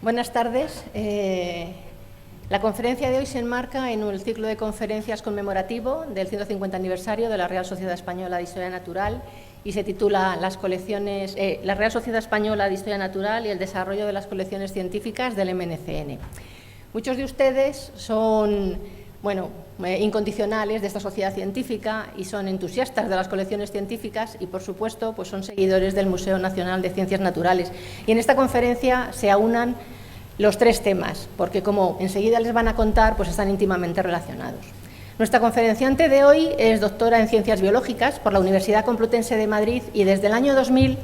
Buenas tardes. La conferencia de hoy se enmarca en el ciclo de conferencias conmemorativo del 150 aniversario de la Real Sociedad Española de Historia Natural y se titula La Real Sociedad Española de Historia Natural y el desarrollo de las colecciones científicas del MNCN. Muchos de ustedes son incondicionales de esta sociedad científica y son entusiastas de las colecciones científicas y, por supuesto, pues son seguidores del Museo Nacional de Ciencias Naturales. Y en esta conferencia se aunan los tres temas, porque como enseguida les van a contar, pues están íntimamente relacionados. Nuestra conferenciante de hoy es doctora en Ciencias Biológicas por la Universidad Complutense de Madrid y desde el año 2000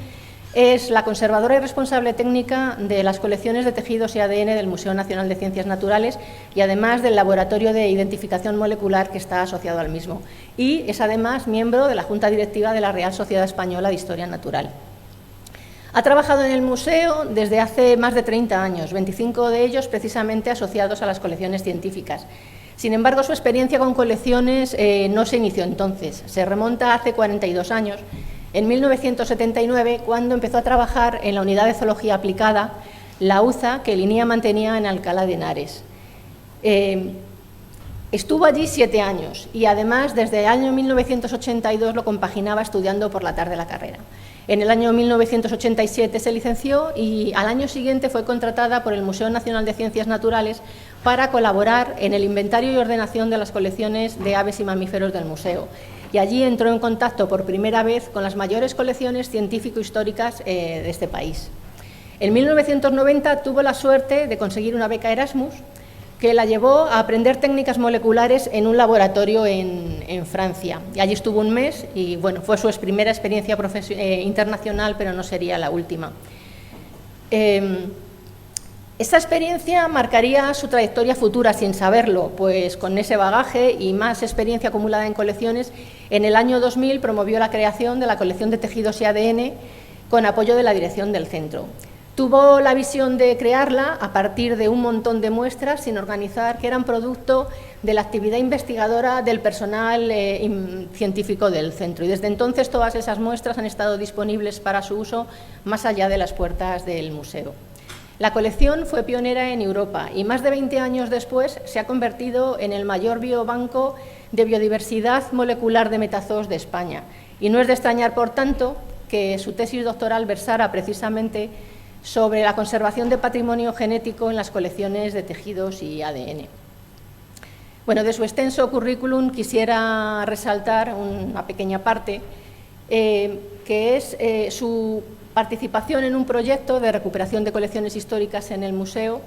es la conservadora y responsable técnica de las colecciones de tejidos y ADN del Museo Nacional de Ciencias Naturales y además del Laboratorio de Identificación Molecular que está asociado al mismo. Y es además miembro de la Junta Directiva de la Real Sociedad Española de Historia Natural. Ha trabajado en el museo desde hace más de 30 años, 25 de ellos precisamente asociados a las colecciones científicas. Sin embargo, su experiencia con colecciones no se inició entonces, se remonta hace 42 años, en 1979, cuando empezó a trabajar en la Unidad de Zoología Aplicada, la UZA, que el INIA mantenía en Alcalá de Henares. Estuvo allí 7 años y además desde el año 1982 lo compaginaba estudiando por la tarde la carrera. En el año 1987 se licenció y al año siguiente fue contratada por el Museo Nacional de Ciencias Naturales para colaborar en el inventario y ordenación de las colecciones de aves y mamíferos del museo. Y allí entró en contacto por primera vez con las mayores colecciones científico-históricas de este país. En 1990 tuvo la suerte de conseguir una beca Erasmus que la llevó a aprender técnicas moleculares en un laboratorio en Francia. Y allí estuvo un mes y fue su primera experiencia internacional, pero no sería la última. Esta experiencia marcaría su trayectoria futura sin saberlo, pues con ese bagaje y más experiencia acumulada en colecciones, en el año 2000 promovió la creación de la colección de tejidos y ADN con apoyo de la dirección del centro. Tuvo la visión de crearla a partir de un montón de muestras sin organizar, que eran producto de la actividad investigadora del personal científico del centro. Y desde entonces todas esas muestras han estado disponibles para su uso más allá de las puertas del museo. La colección fue pionera en Europa y más de 20 años después se ha convertido en el mayor biobanco de biodiversidad molecular de metazoos de España. Y no es de extrañar, por tanto, que su tesis doctoral versara precisamente sobre la conservación de patrimonio genético en las colecciones de tejidos y ADN. De su extenso currículum quisiera resaltar una pequeña parte, que es su participación en un proyecto de recuperación de colecciones históricas en el museo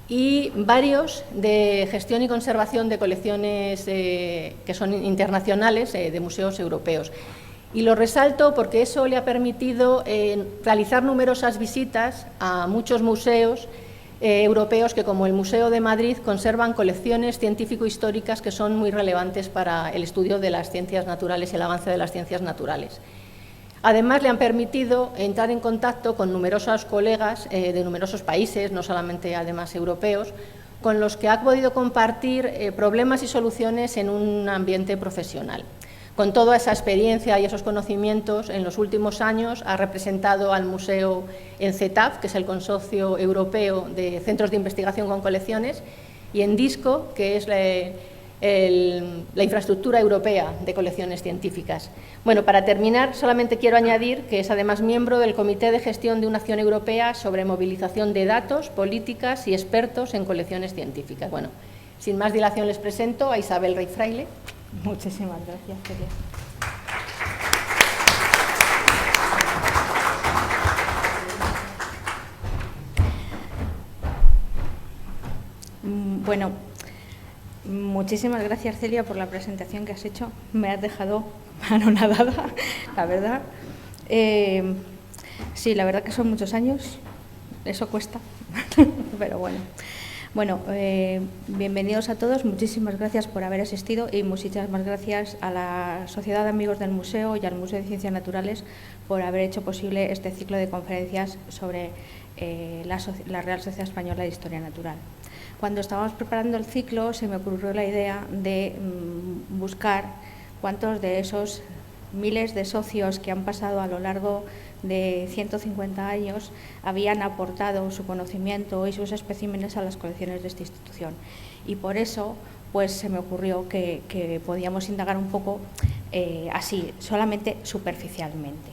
y varios de gestión y conservación de colecciones que son internacionales de museos europeos. Y lo resalto porque eso le ha permitido realizar numerosas visitas a muchos museos europeos que, como el Museo de Madrid, conservan colecciones científico-históricas que son muy relevantes para el estudio de las ciencias naturales y el avance de las ciencias naturales. Además, le han permitido entrar en contacto con numerosos colegas de numerosos países, no solamente además europeos, con los que ha podido compartir problemas y soluciones en un ambiente profesional. Con toda esa experiencia y esos conocimientos, en los últimos años ha representado al museo en CETAF, que es el Consorcio Europeo de Centros de Investigación con Colecciones, y en DISCO, que es la infraestructura europea de colecciones científicas. Para terminar, solamente quiero añadir que es además miembro del Comité de Gestión de una Acción Europea sobre movilización de datos, políticas y expertos en colecciones científicas. Sin más dilación les presento a Isabel Rey Fraile. Muchísimas gracias, Celia. Muchísimas gracias, Celia, por la presentación que has hecho. Me has dejado anonadada, la verdad. Sí, la verdad que son muchos años, eso cuesta, pero bueno. Bienvenidos a todos, muchísimas gracias por haber asistido y muchísimas gracias a la Sociedad de Amigos del Museo y al Museo de Ciencias Naturales por haber hecho posible este ciclo de conferencias sobre la Real Sociedad Española de Historia Natural. Cuando estábamos preparando el ciclo se me ocurrió la idea de buscar cuántos de esos miles de socios que han pasado a lo largo de 150 años habían aportado su conocimiento y sus especímenes a las colecciones de esta institución. Y por eso pues se me ocurrió que podíamos indagar un poco así, solamente superficialmente.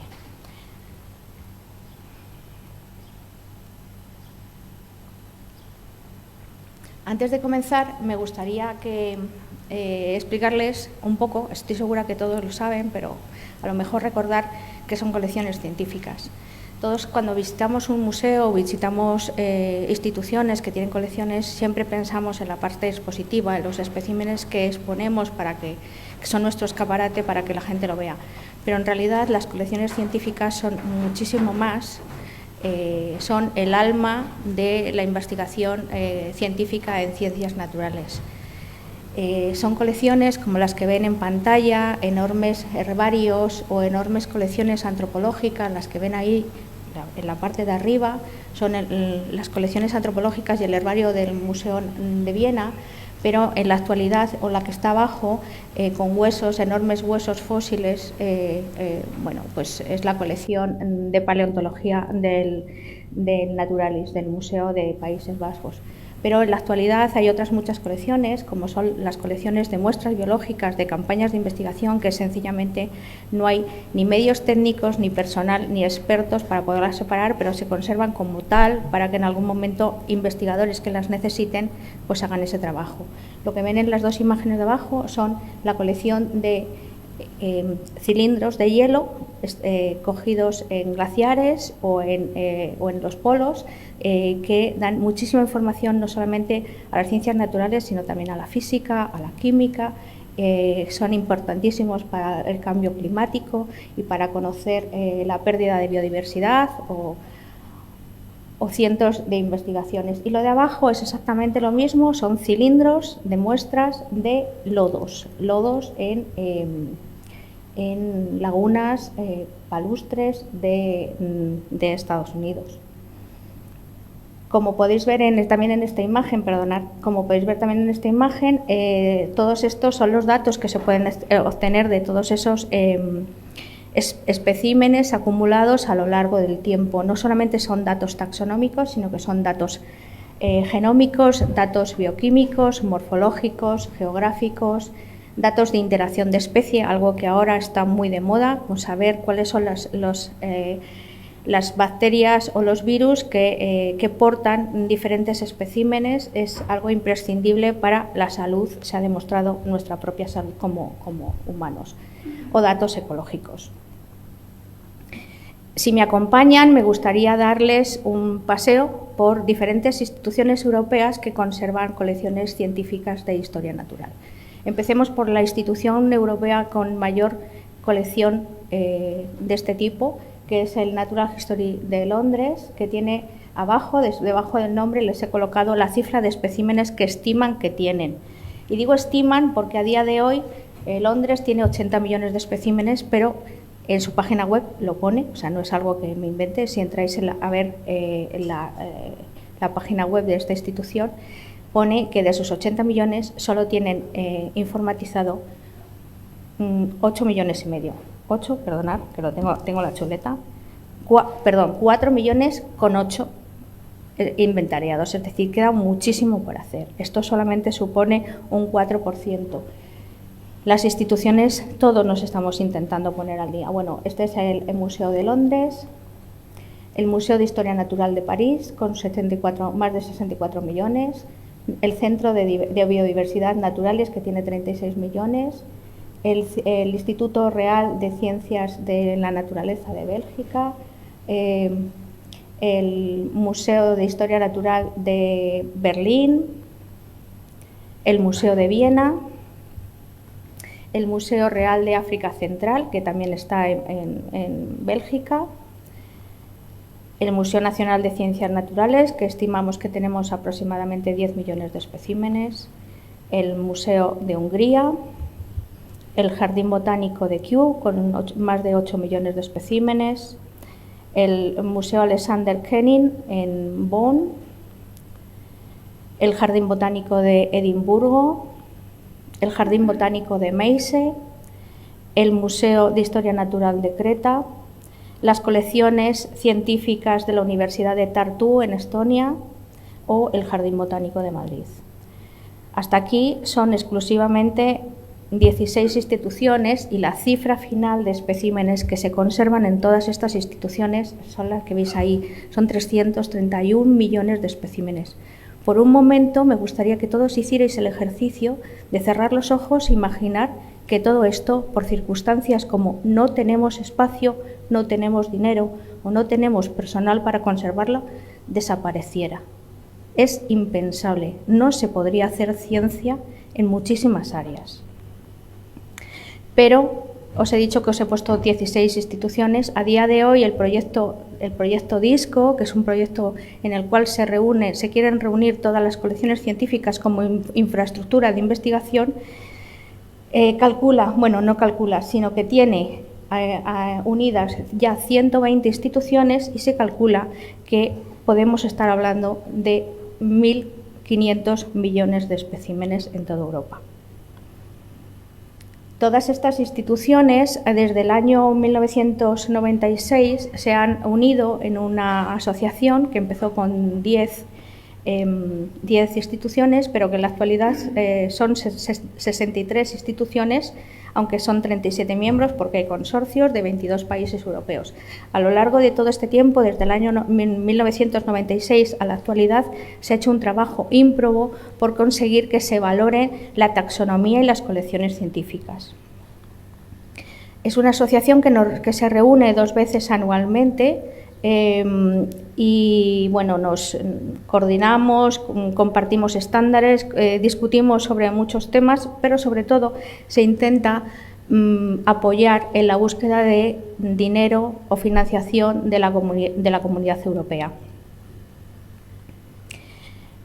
Antes de comenzar, me gustaría explicarles un poco, estoy segura que todos lo saben, pero a lo mejor recordar qué son colecciones científicas. Todos cuando visitamos un museo o visitamos instituciones que tienen colecciones, siempre pensamos en la parte expositiva, en los especímenes que exponemos que son nuestro escaparate para que la gente lo vea. Pero en realidad las colecciones científicas son muchísimo más. Son el alma de la investigación científica en ciencias naturales. Son colecciones como las que ven en pantalla, enormes herbarios o enormes colecciones antropológicas, las que ven ahí en la parte de arriba, son las colecciones antropológicas y el herbario del Museo de Viena, pero en la actualidad, o la que está abajo, con huesos, enormes huesos fósiles, bueno, pues es la colección de paleontología del Naturalis, del Museo de Países Bajos. Pero en la actualidad hay otras muchas colecciones, como son las colecciones de muestras biológicas, de campañas de investigación, que sencillamente no hay ni medios técnicos, ni personal, ni expertos para poderlas separar, pero se conservan como tal para que en algún momento investigadores que las necesiten pues hagan ese trabajo. Lo que ven en las dos imágenes de abajo son la colección de cilindros de hielo cogidos en glaciares o en los polos, que dan muchísima información no solamente a las ciencias naturales, sino también a la física, a la química. Son importantísimos para el cambio climático y para conocer la pérdida de biodiversidad o cientos de investigaciones. Y lo de abajo es exactamente lo mismo, son cilindros de muestras de lodos en lagunas palustres de Estados Unidos. Como podéis ver también en esta imagen, todos estos son los datos que se pueden obtener de todos esos especímenes acumulados a lo largo del tiempo. No solamente son datos taxonómicos, sino que son datos genómicos, datos bioquímicos, morfológicos, geográficos, datos de interacción de especie, algo que ahora está muy de moda, con saber cuáles son las bacterias o los virus que portan diferentes especímenes, es algo imprescindible para la salud, se ha demostrado nuestra propia salud como humanos, o datos ecológicos. Si me acompañan, me gustaría darles un paseo por diferentes instituciones europeas que conservan colecciones científicas de historia natural. Empecemos por la institución europea con mayor colección de este tipo, que es el Natural History de Londres, que tiene abajo, debajo del nombre, les he colocado la cifra de especímenes que estiman que tienen. Y digo estiman porque a día de hoy Londres tiene 80 millones de especímenes, pero en su página web lo pone, o sea, no es algo que me invente. Si entráis a ver la página web de esta institución, pone que de sus 80 millones solo tienen informatizado 8 millones y medio. 8, perdonad, que lo tengo la chuleta. 4 millones con 8 inventariados, es decir, queda muchísimo por hacer. Esto solamente supone un 4%. Las instituciones, todos nos estamos intentando poner al día. Bueno, este es el Museo de Londres, el Museo de Historia Natural de París, con más de 64 millones, el Centro de Biodiversidad Naturales, que tiene 36 millones, el Instituto Real de Ciencias de la Naturaleza de Bélgica, el Museo de Historia Natural de Berlín, el Museo de Viena, el Museo Real de África Central, que también está en Bélgica, el Museo Nacional de Ciencias Naturales, que estimamos que tenemos aproximadamente 10 millones de especímenes, el Museo de Hungría, el Jardín Botánico de Kew, con más de 8 millones de especímenes, el Museo Alexander Kenin en Bonn, el Jardín Botánico de Edimburgo, el Jardín Botánico de Meissen, el Museo de Historia Natural de Creta, las colecciones científicas de la Universidad de Tartu en Estonia o el Jardín Botánico de Madrid. Hasta aquí son exclusivamente 16 instituciones y la cifra final de especímenes que se conservan en todas estas instituciones son las que veis ahí, son 331 millones de especímenes. Por un momento me gustaría que todos hicierais el ejercicio de cerrar los ojos e imaginar que todo esto, por circunstancias como no tenemos espacio, no tenemos dinero o no tenemos personal para conservarlo, desapareciera. Es impensable, no se podría hacer ciencia en muchísimas áreas. Pero os he dicho que os he puesto 16 instituciones. A día de hoy el proyecto DISCO, que es un proyecto en el cual se quieren reunir todas las colecciones científicas como infraestructura de investigación, sino que tiene unidas ya 120 instituciones y se calcula que podemos estar hablando de 1.500 millones de especímenes en toda Europa. Todas estas instituciones, desde el año 1996, se han unido en una asociación que empezó con 10 instituciones, pero que en la actualidad son 63 instituciones, aunque son 37 miembros porque hay consorcios de 22 países europeos. A lo largo de todo este tiempo, desde el año 1996 a la actualidad, se ha hecho un trabajo ímprobo por conseguir que se valore la taxonomía y las colecciones científicas. Es una asociación que se reúne 2 veces anualmente y bueno, nos coordinamos, compartimos estándares, discutimos sobre muchos temas, pero sobre todo se intenta apoyar en la búsqueda de dinero o financiación de la Comunidad Europea.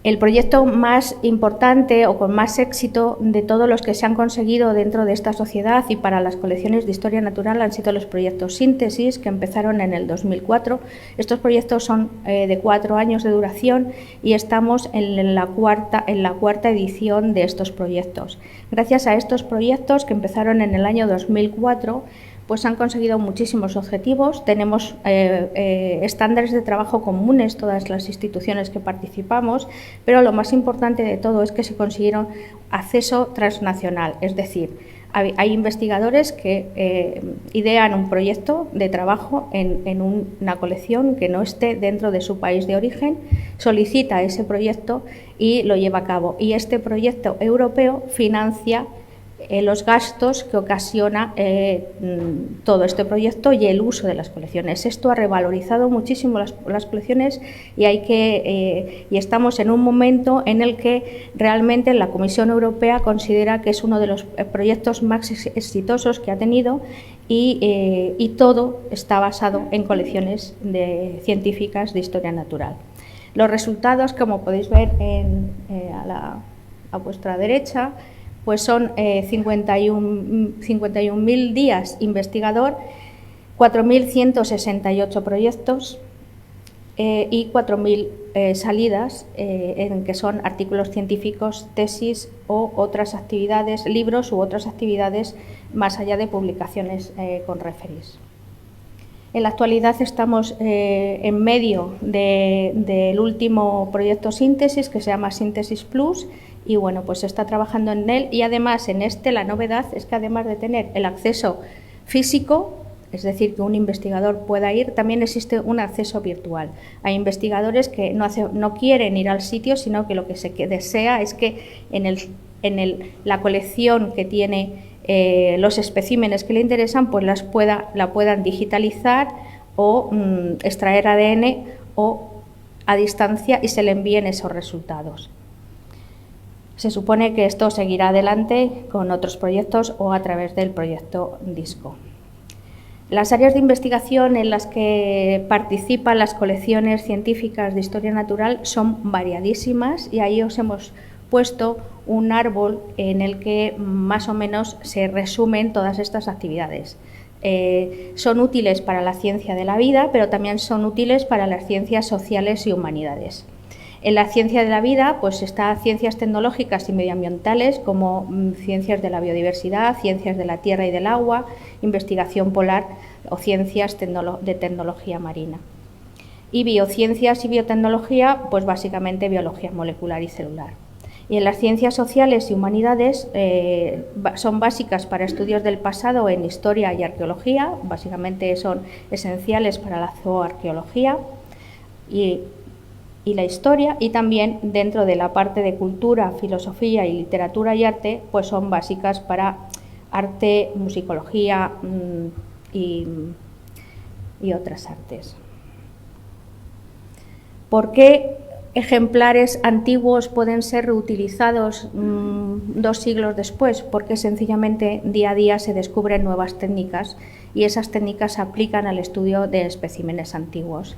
El proyecto más importante o con más éxito de todos los que se han conseguido dentro de esta sociedad y para las colecciones de historia natural han sido los proyectos Síntesis, que empezaron en el 2004. Estos proyectos son de 4 años de duración y estamos en la cuarta edición de estos proyectos. Gracias a estos proyectos, que empezaron en el año 2004, pues han conseguido muchísimos objetivos. Tenemos estándares de trabajo comunes todas las instituciones que participamos, pero lo más importante de todo es que se consiguieron acceso transnacional, es decir, hay investigadores que idean un proyecto de trabajo en una colección que no esté dentro de su país de origen, solicita ese proyecto y lo lleva a cabo. Y este proyecto europeo financia los gastos que ocasiona todo este proyecto y el uso de las colecciones. Esto ha revalorizado muchísimo las colecciones y estamos en un momento en el que realmente la Comisión Europea considera que es uno de los proyectos más exitosos que ha tenido y todo está basado en colecciones científicas de historia natural. Los resultados, como podéis ver a vuestra derecha, pues son 51.000 días investigador, 4.168 proyectos y 4.000 salidas, en que son artículos científicos, tesis o otras actividades, libros u otras actividades más allá de publicaciones con referees. En la actualidad estamos en medio del último proyecto Síntesis, que se llama Síntesis Plus, y bueno, pues se está trabajando en él y además en la novedad es que además de tener el acceso físico, es decir, que un investigador pueda ir, también existe un acceso virtual. Hay investigadores que no quieren ir al sitio, sino que lo que se desea es que la colección que tiene los especímenes que le interesan, pues la puedan digitalizar o extraer ADN o a distancia y se le envíen esos resultados. Se supone que esto seguirá adelante con otros proyectos o a través del proyecto DISCO. Las áreas de investigación en las que participan las colecciones científicas de historia natural son variadísimas y ahí os hemos puesto un árbol en el que más o menos se resumen todas estas actividades. Son útiles para la ciencia de la vida, pero también son útiles para las ciencias sociales y humanidades. En la ciencia de la vida, pues está ciencias tecnológicas y medioambientales como ciencias de la biodiversidad, ciencias de la tierra y del agua, investigación polar o ciencias de tecnología marina. Y biociencias y biotecnología, pues básicamente biología molecular y celular. Y en las ciencias sociales y humanidades son básicas para estudios del pasado en historia y arqueología, básicamente son esenciales para la zooarqueología y la historia, y también dentro de la parte de cultura, filosofía y literatura y arte, pues son básicas para arte, musicología y otras artes. ¿Por qué ejemplares antiguos pueden ser reutilizados 2 siglos después? Porque sencillamente día a día se descubren nuevas técnicas y esas técnicas se aplican al estudio de especímenes antiguos.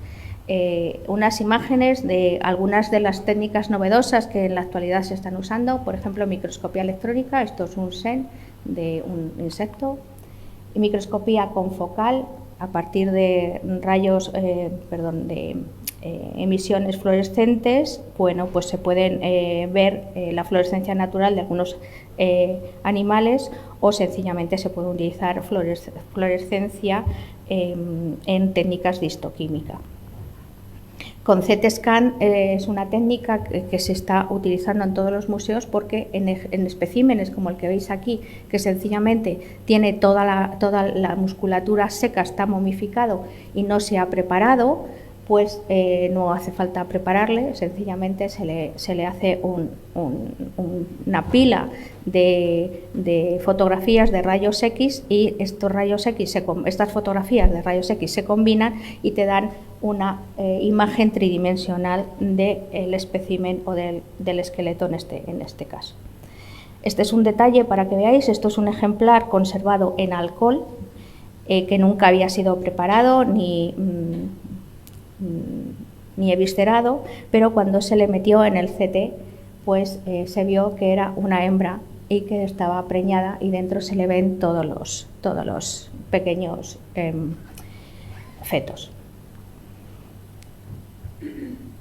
Unas imágenes de algunas de las técnicas novedosas que en la actualidad se están usando, por ejemplo, microscopía electrónica, esto es un SEN de un insecto, y microscopía confocal a partir de rayos, emisiones fluorescentes. Bueno, pues se pueden ver la fluorescencia natural de algunos animales, o sencillamente se puede utilizar fluorescencia en técnicas de histoquímica. Con CT scan es una técnica que se está utilizando en todos los museos, porque en especímenes como el que veis aquí, que sencillamente tiene toda la musculatura seca, está momificado y no se ha preparado, pues no hace falta prepararle, sencillamente se le hace una pila de fotografías de rayos X, y estas fotografías de rayos X se combinan y te dan una imagen tridimensional del espécimen o del esqueleto en este caso. Este es un detalle para que veáis. Esto es un ejemplar conservado en alcohol, que nunca había sido preparado ni eviscerado, pero cuando se le metió en el CT, pues se vio que era una hembra y que estaba preñada, y dentro se le ven todos los pequeños fetos.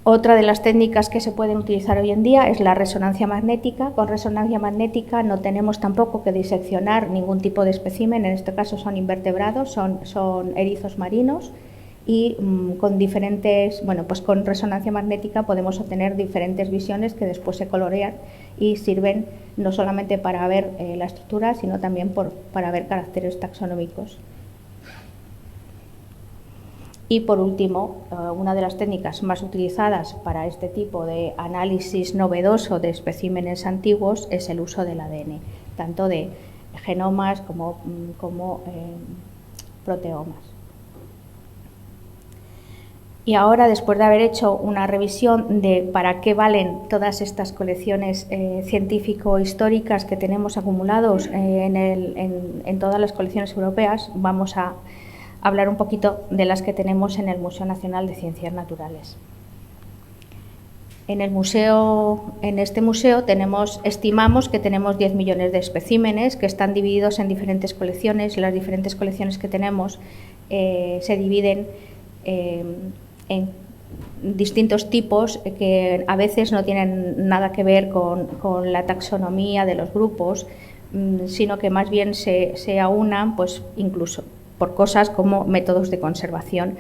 Otra de las técnicas que se pueden utilizar hoy en día es la resonancia magnética. Con resonancia magnética no tenemos tampoco que diseccionar ningún tipo de espécimen, en este caso son invertebrados, son erizos marinos, y con resonancia magnética podemos obtener diferentes visiones que después se colorean y sirven no solamente para ver la estructura, sino también para ver caracteres taxonómicos. Y por último, una de las técnicas más utilizadas para este tipo de análisis novedoso de especímenes antiguos es el uso del ADN, tanto de genomas como proteomas. Y ahora, después de haber hecho una revisión de para qué valen todas estas colecciones científico-históricas que tenemos acumulados en todas las colecciones europeas, vamos a hablar un poquito de las que tenemos en el Museo Nacional de Ciencias Naturales. En este museo estimamos que tenemos 10 millones de especímenes que están divididos en diferentes colecciones. Las diferentes colecciones que tenemos se dividen en distintos tipos que a veces no tienen nada que ver con la taxonomía de los grupos, sino que más bien se aunan, pues incluso por cosas como métodos de conservación,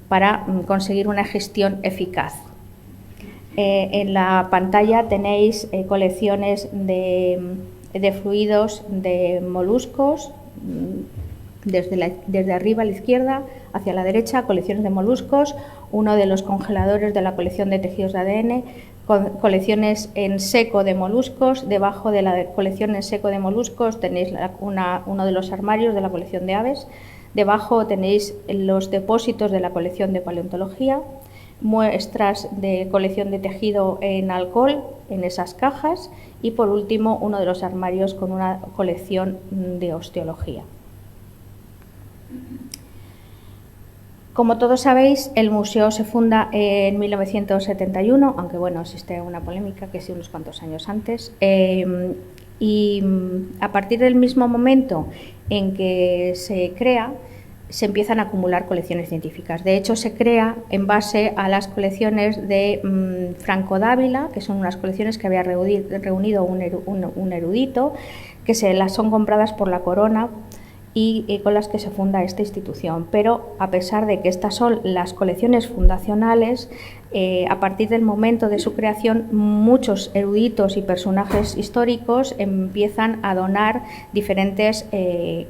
para conseguir una gestión eficaz. En la pantalla tenéis colecciones de fluidos de moluscos, desde arriba a la izquierda hacia la derecha, colecciones de moluscos, uno de los congeladores de la colección de tejidos de ADN, colecciones en seco de moluscos. Debajo de la colección en seco de moluscos tenéis uno de los armarios de la colección de aves. Debajo tenéis los depósitos de la colección de paleontología, muestras de colección de tejido en alcohol en esas cajas, y por último uno de los armarios con una colección de osteología. Como todos sabéis, el museo se funda en 1971, aunque bueno, existe una polémica que sí unos cuantos años antes, y a partir del mismo momento en que se crea, se empiezan a acumular colecciones científicas. De hecho, se crea en base a las colecciones de Franco Dávila, que son unas colecciones que había reunido un erudito, que son compradas por la corona y con las que se funda esta institución. Pero a pesar de que estas son las colecciones fundacionales, a partir del momento de su creación, muchos eruditos y personajes históricos empiezan a donar diferentes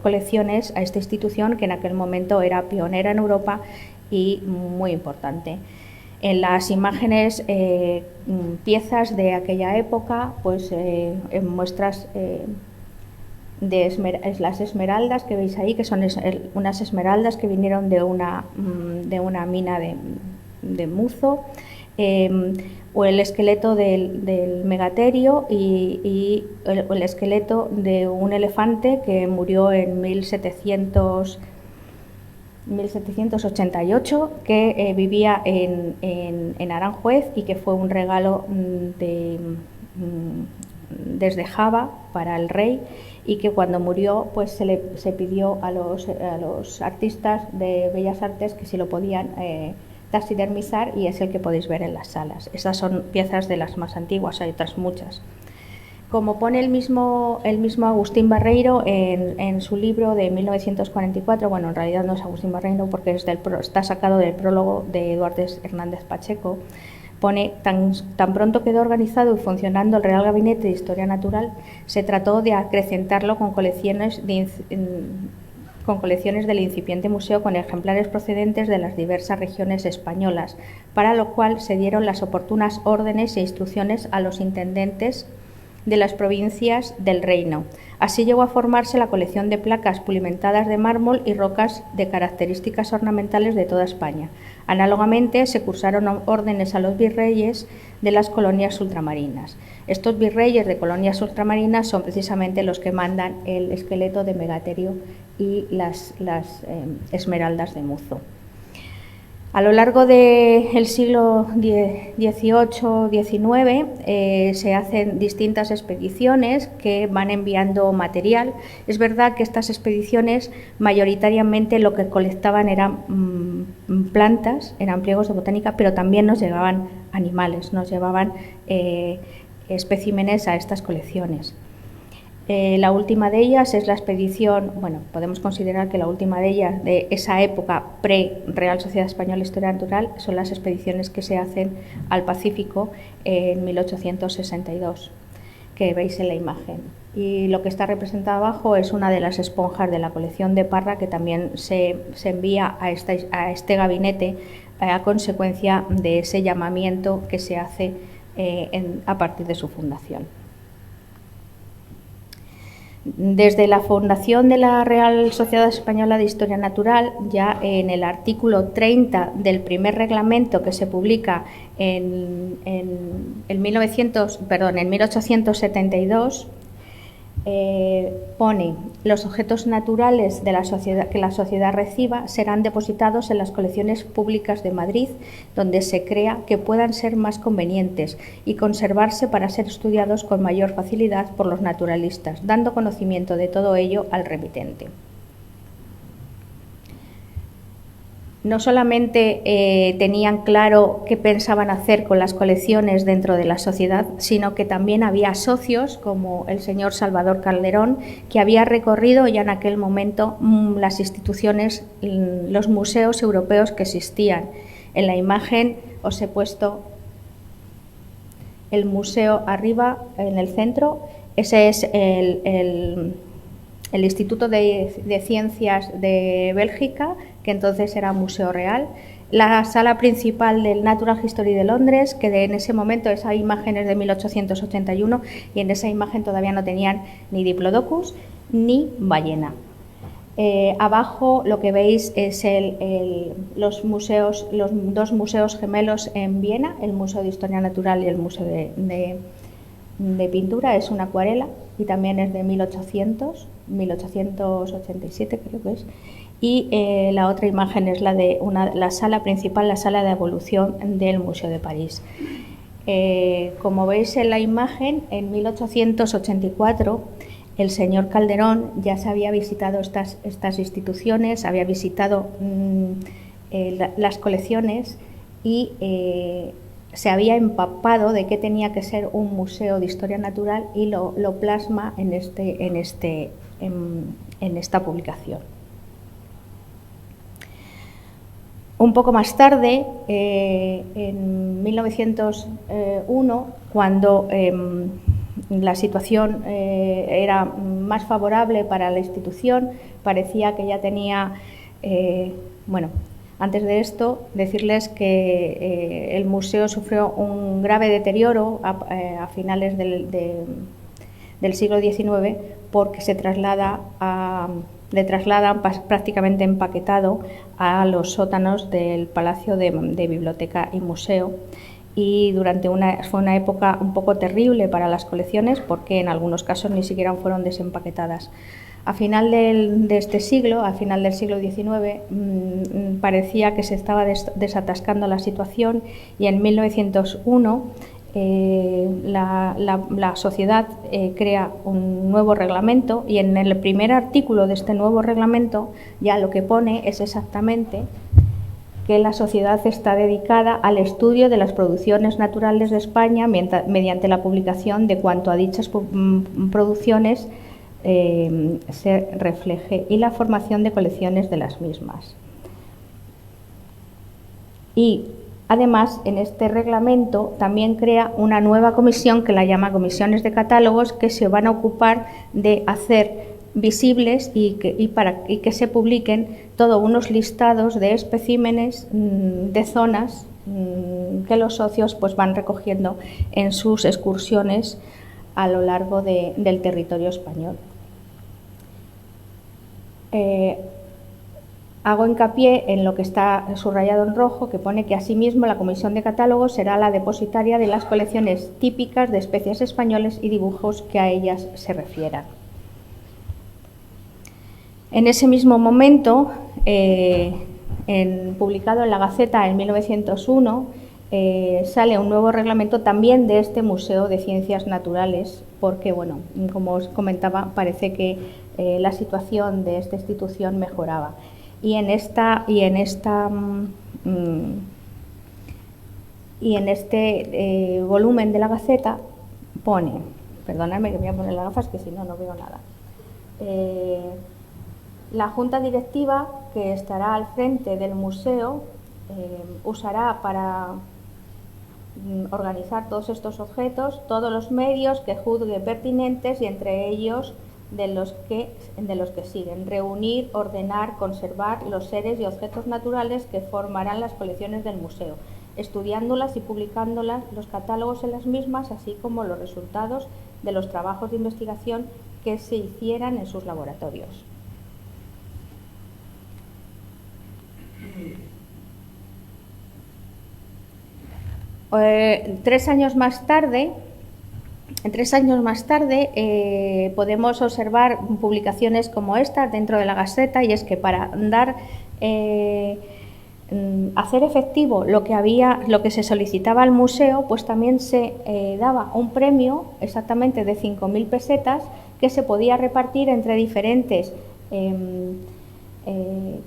colecciones a esta institución, que en aquel momento era pionera en Europa y muy importante. En las imágenes, piezas de aquella época, pues en muestras las esmeraldas que veis ahí, que son unas esmeraldas que vinieron de una mina de Muzo, o el esqueleto del megaterio y el esqueleto de un elefante que murió en 1788, que vivía en Aranjuez y que fue un regalo desde Java para el rey, y que cuando murió pues se pidió a los artistas de Bellas Artes que si lo podían taxidermizar, y es el que podéis ver en las salas. Estas son piezas de las más antiguas, hay otras muchas. Como pone el mismo Agustín Barreiro en su libro de 1944, bueno, en realidad no es Agustín Barreiro porque está sacado del prólogo de Eduardo Hernández Pacheco, pone: tan pronto quedó organizado y funcionando el Real Gabinete de Historia Natural, se trató de acrecentarlo con colecciones del incipiente museo con ejemplares procedentes de las diversas regiones españolas, para lo cual se dieron las oportunas órdenes e instrucciones a los intendentes de las provincias del reino. Así llegó a formarse la colección de placas pulimentadas de mármol y rocas de características ornamentales de toda España. Análogamente, se cursaron órdenes a los virreyes de las colonias ultramarinas. Estos virreyes de colonias ultramarinas son precisamente los que mandan el esqueleto de Megaterio y las esmeraldas de Muzo. A lo largo del siglo XVIII-XIX se hacen distintas expediciones que van enviando material. Es verdad que estas expediciones mayoritariamente lo que colectaban eran plantas, eran pliegos de botánica, pero también nos llevaban animales, nos llevaban especímenes a estas colecciones. La última de ellas es la expedición, bueno, podemos considerar que la última de ellas, de esa época pre-Real Sociedad Española de Historia Natural, son las expediciones que se hacen al Pacífico en 1862, que veis en la imagen. Y lo que está representado abajo es una de las esponjas de la colección de Parra, que también se envía a este gabinete a consecuencia de ese llamamiento que se hace a partir de su fundación. Desde la fundación de la Real Sociedad Española de Historia Natural, ya en el artículo 30 del primer reglamento que se publica en 1872, pone: los objetos naturales de la sociedad, que la sociedad reciba serán depositados en las colecciones públicas de Madrid, donde se crea que puedan ser más convenientes y conservarse para ser estudiados con mayor facilidad por los naturalistas, dando conocimiento de todo ello al remitente. No solamente tenían claro qué pensaban hacer con las colecciones dentro de la sociedad, sino que también había socios, como el señor Salvador Calderón, que había recorrido ya en aquel momento las instituciones, los museos europeos que existían. En la imagen os he puesto el museo arriba, en el centro. Ese es el Instituto de Ciencias de Bélgica, que entonces era Museo Real. La sala principal del Natural History de Londres, que en ese momento, esa imagen es de 1881, y en esa imagen todavía no tenían ni Diplodocus ni ballena. Abajo lo que veis es los dos museos gemelos en Viena, el Museo de Historia Natural y el Museo de Pintura. Es una acuarela y también es de 1887, creo que es. Y la otra imagen es la de la sala principal, la sala de evolución del Museo de París. Como veis en la imagen, en 1884 el señor Calderón ya se había visitado estas instituciones, había visitado las colecciones y se había empapado de qué tenía que ser un museo de historia natural y lo plasma en esta publicación. Un poco más tarde, en 1901, cuando la situación era más favorable para la institución, parecía que ya tenía, bueno, antes de esto, decirles que el museo sufrió un grave deterioro a finales del siglo XIX porque le trasladan prácticamente empaquetado a los sótanos del Palacio de Biblioteca y Museo. Y fue una época un poco terrible para las colecciones porque en algunos casos ni siquiera fueron desempaquetadas. A final de este siglo, al final del siglo XIX, parecía que se estaba desatascando la situación y en 1901 la sociedad crea un nuevo reglamento y en el primer artículo de este nuevo reglamento ya lo que pone es exactamente que la sociedad está dedicada al estudio de las producciones naturales de España mediante la publicación de cuanto a dichas producciones se refleje y la formación de colecciones de las mismas. Y además, en este reglamento también crea una nueva comisión que la llama comisiones de catálogos que se van a ocupar de hacer visibles y que se publiquen todos unos listados de especímenes de zonas que los socios pues van recogiendo en sus excursiones a lo largo del territorio español. Hago hincapié en lo que está subrayado en rojo, que pone que asimismo la Comisión de Catálogos será la depositaria de las colecciones típicas de especies españoles y dibujos que a ellas se refieran. En ese mismo momento, publicado en la Gaceta en 1901, sale un nuevo reglamento también de este Museo de Ciencias Naturales, porque, bueno, como os comentaba, parece que la situación de esta institución mejoraba. Y en este volumen de la Gaceta pone, perdonadme que me voy a poner las gafas que si no, no veo nada. La Junta Directiva que estará al frente del museo usará para organizar todos estos objetos todos los medios que juzgue pertinentes y entre ellos de los que siguen: reunir, ordenar, conservar los seres y objetos naturales que formarán las colecciones del museo, estudiándolas y publicándolas, los catálogos en las mismas, así como los resultados de los trabajos de investigación que se hicieran en sus laboratorios. Tres años más tarde podemos observar publicaciones como esta dentro de la Gaceta, y es que para hacer efectivo lo que se solicitaba al museo, pues también se daba un premio exactamente de 5.000 pesetas que se podía repartir entre diferentes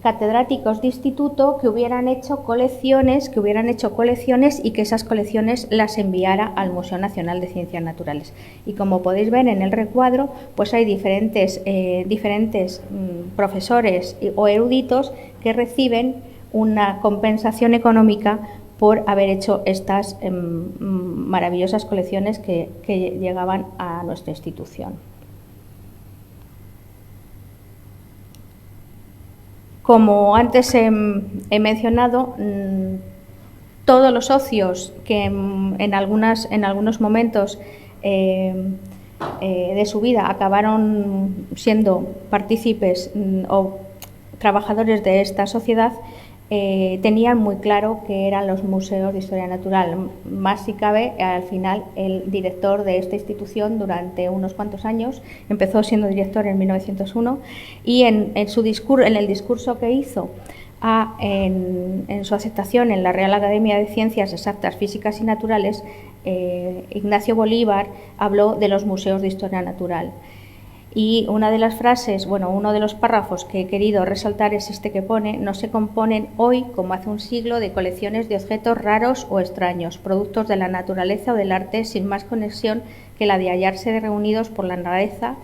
catedráticos de instituto que hubieran hecho colecciones y que esas colecciones las enviara al Museo Nacional de Ciencias Naturales. Y como podéis ver en el recuadro, pues hay diferentes profesores o eruditos que reciben una compensación económica por haber hecho estas maravillosas colecciones que llegaban a nuestra institución. Como antes he mencionado, todos los socios que en algunos momentos de su vida acabaron siendo partícipes o trabajadores de esta sociedad tenían muy claro que eran los museos de historia natural. Más si cabe, al final el director de esta institución durante unos cuantos años empezó siendo director en 1901 y en el discurso que hizo en su aceptación en la Real Academia de Ciencias Exactas, Físicas y Naturales, Ignacio Bolívar habló de los museos de historia natural. Y una de las frases, bueno, uno de los párrafos que he querido resaltar es este que pone: no se componen hoy, como hace un siglo, de colecciones de objetos raros o extraños, productos de la naturaleza o del arte, sin más conexión que la de hallarse reunidos por la naturaleza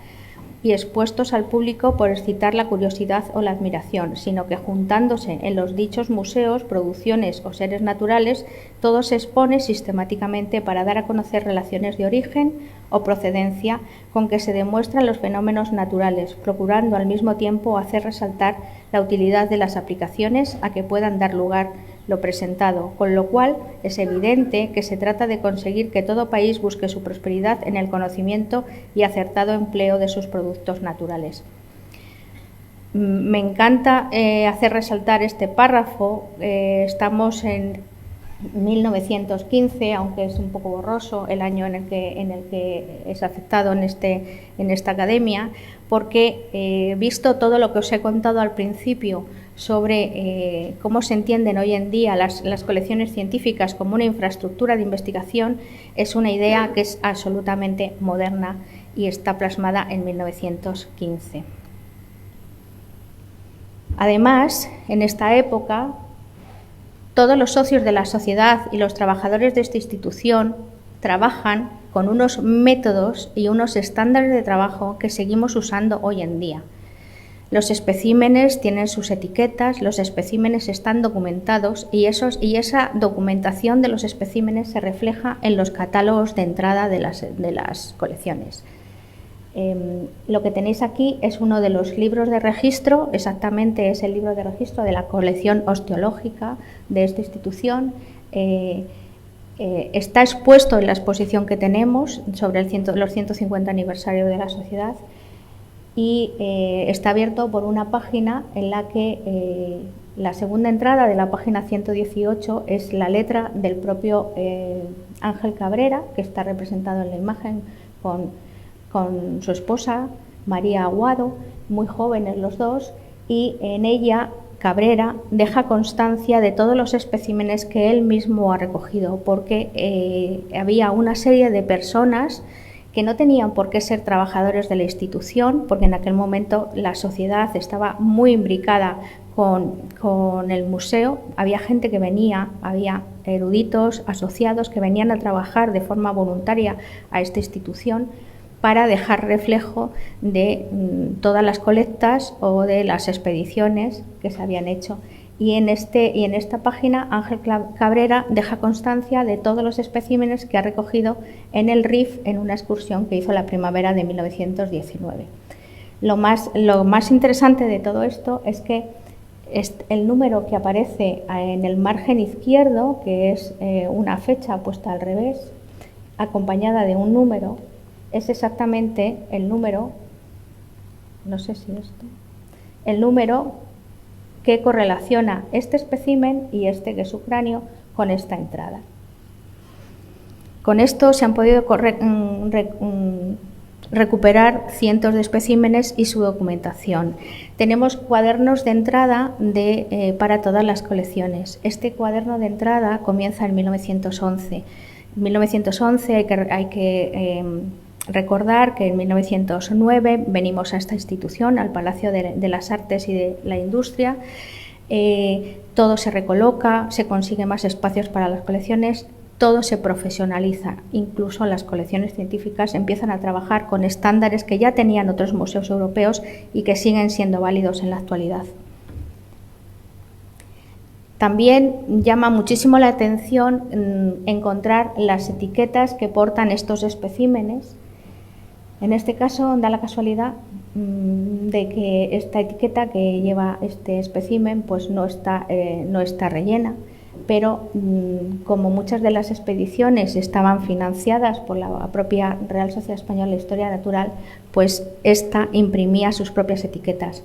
y expuestos al público por excitar la curiosidad o la admiración, sino que juntándose en los dichos museos, producciones o seres naturales, todo se expone sistemáticamente para dar a conocer relaciones de origen o procedencia con que se demuestran los fenómenos naturales, procurando al mismo tiempo hacer resaltar la utilidad de las aplicaciones a que puedan dar lugar lo presentado, con lo cual es evidente que se trata de conseguir que todo país busque su prosperidad en el conocimiento y acertado empleo de sus productos naturales. Me encanta hacer resaltar este párrafo. Estamos en 1915, aunque es un poco borroso el año en el que es aceptado en esta academia, porque visto todo lo que os he contado al principio sobre cómo se entienden hoy en día las colecciones científicas como una infraestructura de investigación, es una idea que es absolutamente moderna y está plasmada en 1915. Además, en esta época, todos los socios de la sociedad y los trabajadores de esta institución trabajan con unos métodos y unos estándares de trabajo que seguimos usando hoy en día. Los especímenes tienen sus etiquetas, los especímenes están documentados y esa documentación de los especímenes se refleja en los catálogos de entrada de las colecciones. Lo que tenéis aquí es uno de los libros de registro, exactamente es el libro de registro de la colección osteológica de esta institución. Está expuesto en la exposición que tenemos sobre los 150 aniversarios de la sociedad y está abierto por una página en la que la segunda entrada de la página 118 es la letra del propio Ángel Cabrera, que está representado en la imagen con su esposa, María Aguado, muy jóvenes los dos, y en ella Cabrera deja constancia de todos los especímenes que él mismo ha recogido, porque había una serie de personas que no tenían por qué ser trabajadores de la institución, porque en aquel momento la sociedad estaba muy imbricada con el museo. Había gente que venía, había eruditos asociados que venían a trabajar de forma voluntaria a esta institución para dejar reflejo de todas las colectas o de las expediciones que se habían hecho. Y en esta página Ángel Cabrera deja constancia de todos los especímenes que ha recogido en el RIF en una excursión que hizo la primavera de 1919. Lo más interesante de todo esto es que el número que aparece en el margen izquierdo, que es una fecha puesta al revés, acompañada de un número, es exactamente el número, no sé si el número que correlaciona este espécimen y que es su cráneo con esta entrada. Con esto se han podido recuperar cientos de especímenes y su documentación. Tenemos cuadernos de entrada para todas las colecciones. Este cuaderno de entrada comienza en 1911. En 1911 hay que recordar que en 1909 venimos a esta institución, al Palacio de las Artes y de la Industria. Todo se recoloca, se consiguen más espacios para las colecciones, todo se profesionaliza. Incluso las colecciones científicas empiezan a trabajar con estándares que ya tenían otros museos europeos y que siguen siendo válidos en la actualidad. También llama muchísimo la atención encontrar las etiquetas que portan estos especímenes. En este caso da la casualidad de que esta etiqueta que lleva este espécimen pues no está rellena, pero como muchas de las expediciones estaban financiadas por la propia Real Sociedad Española de Historia Natural, pues esta imprimía sus propias etiquetas.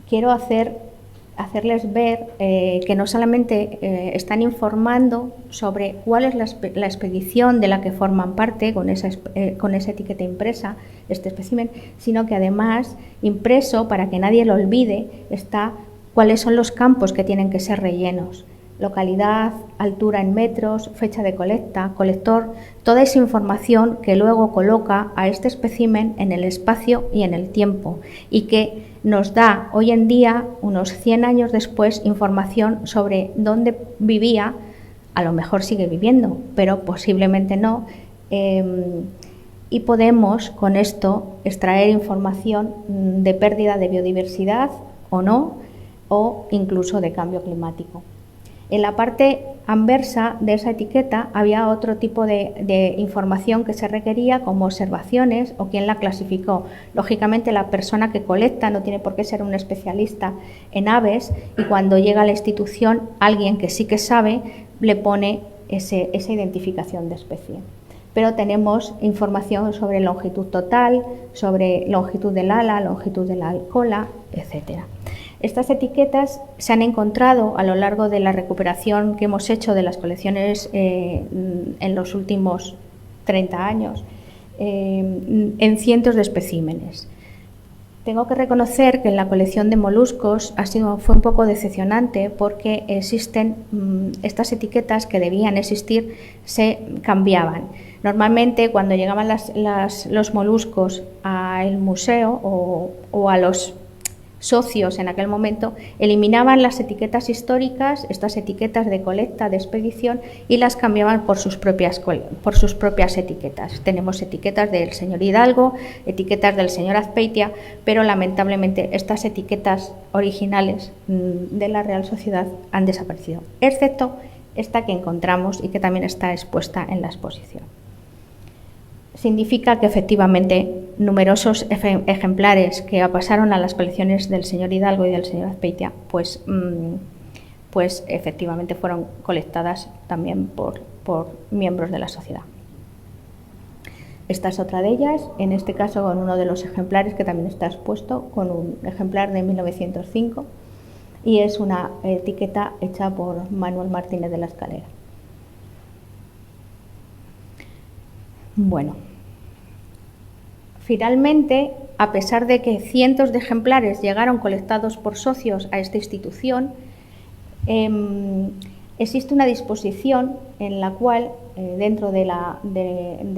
Quiero hacerles ver que no solamente están informando sobre cuál es la expedición de la que forman parte con esa etiqueta impresa, este espécimen, sino que además, impreso, para que nadie lo olvide, está cuáles son los campos que tienen que ser rellenos. localidad, altura en metros, fecha de colecta, colector, toda esa información que luego coloca a este espécimen en el espacio y en el tiempo y que nos da hoy en día, unos 100 años después, información sobre dónde vivía, a lo mejor sigue viviendo, pero posiblemente no, y podemos con esto extraer información de pérdida de biodiversidad o no, o incluso de cambio climático. En la parte anversa de esa etiqueta había otro tipo de información que se requería, como observaciones o quién la clasificó. Lógicamente, la persona que colecta no tiene por qué ser un especialista en aves y cuando llega a la institución, alguien que sí que sabe le pone esa identificación de especie. Pero tenemos información sobre longitud total, sobre longitud del ala, longitud de la cola, etcétera. Estas etiquetas se han encontrado a lo largo de la recuperación que hemos hecho de las colecciones en los últimos 30 años en cientos de especímenes. Tengo que reconocer que en la colección de moluscos fue un poco decepcionante porque existen estas etiquetas que debían existir, se cambiaban. Normalmente cuando llegaban los moluscos al museo o a los socios en aquel momento, eliminaban las etiquetas históricas, estas etiquetas de colecta, de expedición, y las cambiaban por sus propias etiquetas. Tenemos etiquetas del señor Hidalgo, etiquetas del señor Azpeitia, pero lamentablemente estas etiquetas originales de la Real Sociedad han desaparecido, excepto esta que encontramos y que también está expuesta en la exposición. Significa que efectivamente numerosos ejemplares que pasaron a las colecciones del señor Hidalgo y del señor Azpeitia, pues efectivamente fueron colectadas también por miembros de la sociedad. Esta es otra de ellas, en este caso con uno de los ejemplares que también está expuesto, con un ejemplar de 1905, y es una etiqueta hecha por Manuel Martínez de la Escalera. Bueno, finalmente, a pesar de que cientos de ejemplares llegaron colectados por socios a esta institución, existe una disposición en la cual, dentro del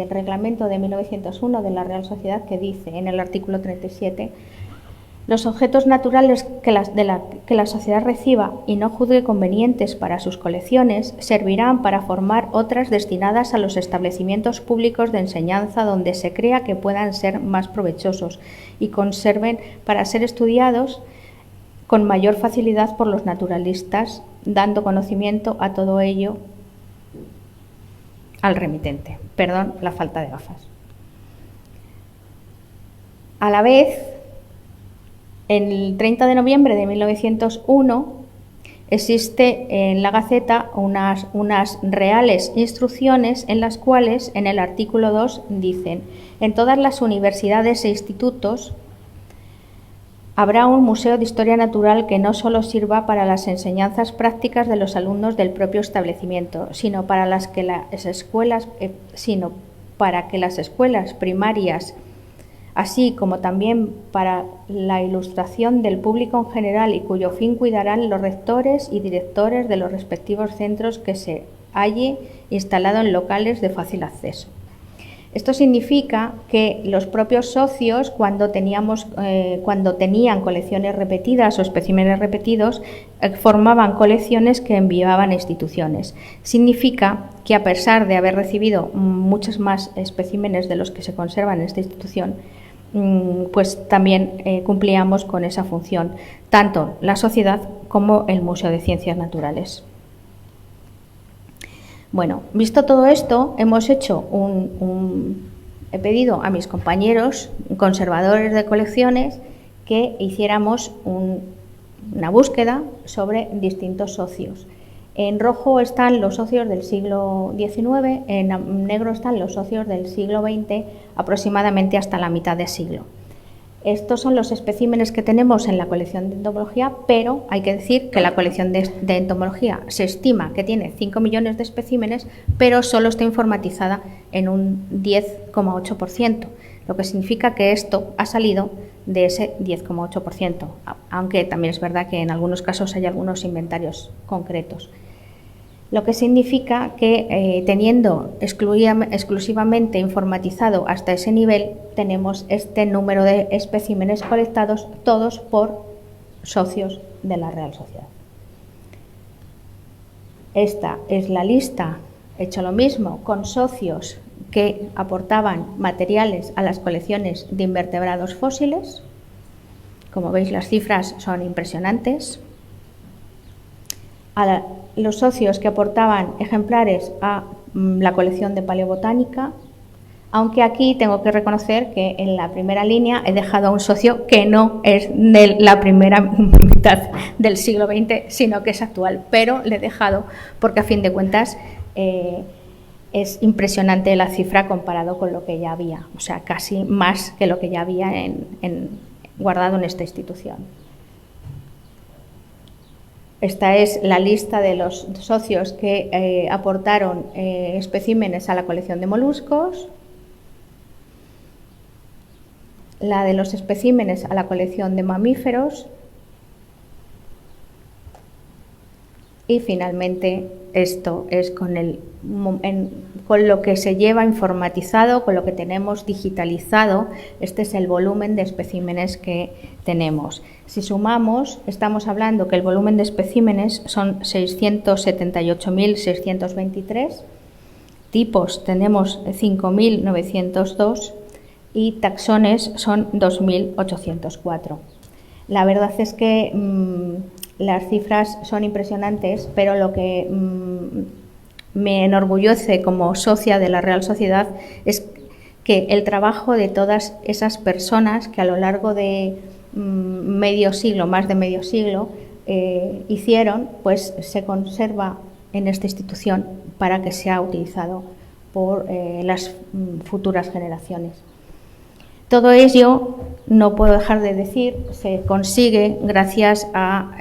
reglamento de 1901 de la Real Sociedad, que dice en el artículo 37, los objetos naturales que la sociedad reciba y no juzgue convenientes para sus colecciones servirán para formar otras destinadas a los establecimientos públicos de enseñanza donde se crea que puedan ser más provechosos y conserven para ser estudiados con mayor facilidad por los naturalistas, dando conocimiento a todo ello al remitente. Perdón, la falta de gafas. A la vez, el 30 de noviembre de 1901 existe en la Gaceta unas reales instrucciones en las cuales, en el artículo 2, dicen: en todas las universidades e institutos habrá un museo de historia natural que no solo sirva para las enseñanzas prácticas de los alumnos del propio establecimiento, sino para que las escuelas primarias, así como también para la ilustración del público en general, y cuyo fin cuidarán los rectores y directores de los respectivos centros que se halle instalado en locales de fácil acceso. Esto significa que los propios socios, cuando tenían colecciones repetidas o especímenes repetidos, formaban colecciones que enviaban a instituciones. Significa que, a pesar de haber recibido muchos más especímenes de los que se conservan en esta institución, pues también cumplíamos con esa función, tanto la sociedad como el Museo de Ciencias Naturales. Bueno, visto todo esto, he pedido a mis compañeros conservadores de colecciones que hiciéramos una búsqueda sobre distintos socios. En rojo están los socios del siglo XIX, en negro están los socios del siglo XX, aproximadamente hasta la mitad de siglo. Estos son los especímenes que tenemos en la colección de entomología, pero hay que decir que la colección de entomología se estima que tiene 5 millones de especímenes, pero solo está informatizada en un 10,8%, lo que significa que esto ha salido de ese 10,8%, aunque también es verdad que en algunos casos hay algunos inventarios concretos. lo que significa que teniendo exclusivamente informatizado hasta ese nivel, tenemos este número de especímenes colectados, todos por socios de la Real Sociedad. Esta es la lista, hecho lo mismo, con socios que aportaban materiales a las colecciones de invertebrados fósiles. Como veis, las cifras son impresionantes. A los socios que aportaban ejemplares a la colección de paleobotánica, aunque aquí tengo que reconocer que en la primera línea he dejado a un socio que no es de la primera mitad del siglo XX, sino que es actual, pero le he dejado porque a fin de cuentas es impresionante la cifra comparado con lo que ya había, o sea, casi más que lo que ya había guardado en esta institución. Esta es la lista de los socios que aportaron especímenes a la colección de moluscos, la de los especímenes a la colección de mamíferos y finalmente esto es con lo que se lleva informatizado, con lo que tenemos digitalizado. Este es el volumen de especímenes que tenemos. Si sumamos, estamos hablando que el volumen de especímenes son 678.623, tipos tenemos 5.902 y taxones son 2.804. La verdad es que las cifras son impresionantes, pero lo que me enorgullece como socia de la Real Sociedad es que el trabajo de todas esas personas que a lo largo de medio siglo, más de medio siglo, hicieron, pues se conserva en esta institución para que sea utilizado por las futuras generaciones. Todo ello, no puedo dejar de decir, se consigue gracias a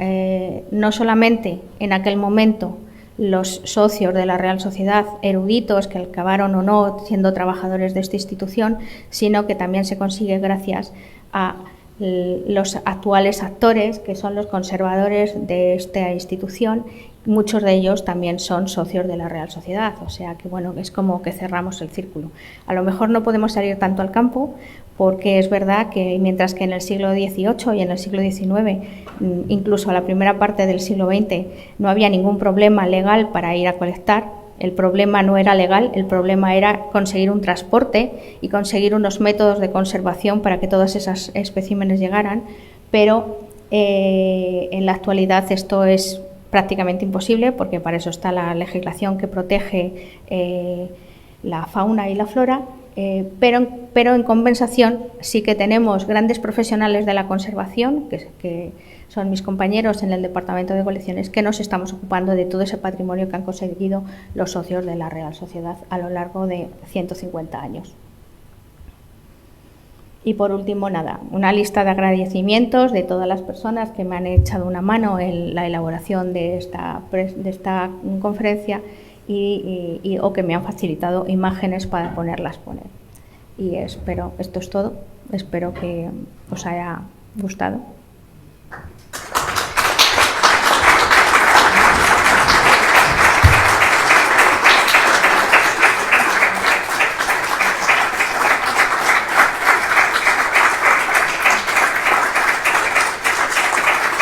no solamente en aquel momento los socios de la Real Sociedad, eruditos que acabaron o no siendo trabajadores de esta institución, sino que también se consigue gracias a los actuales actores, que son los conservadores de esta institución. Muchos de ellos también son socios de la Real Sociedad, o sea que bueno, es como que cerramos el círculo. A lo mejor no podemos salir tanto al campo, porque es verdad que mientras que en el siglo XVIII y en el siglo XIX, incluso a la primera parte del siglo XX, no había ningún problema legal para ir a colectar, el problema no era legal, el problema era conseguir un transporte y conseguir unos métodos de conservación para que todos esos especímenes llegaran, pero en la actualidad esto es prácticamente imposible, porque para eso está la legislación que protege la fauna y la flora, pero en compensación sí que tenemos grandes profesionales de la conservación, que son mis compañeros en el Departamento de Colecciones, que nos estamos ocupando de todo ese patrimonio que han conseguido los socios de la Real Sociedad a lo largo de 150 años. Y por último, nada, una lista de agradecimientos de todas las personas que me han echado una mano en la elaboración de esta conferencia o que me han facilitado imágenes para poner. Y esto es todo, espero que os haya gustado.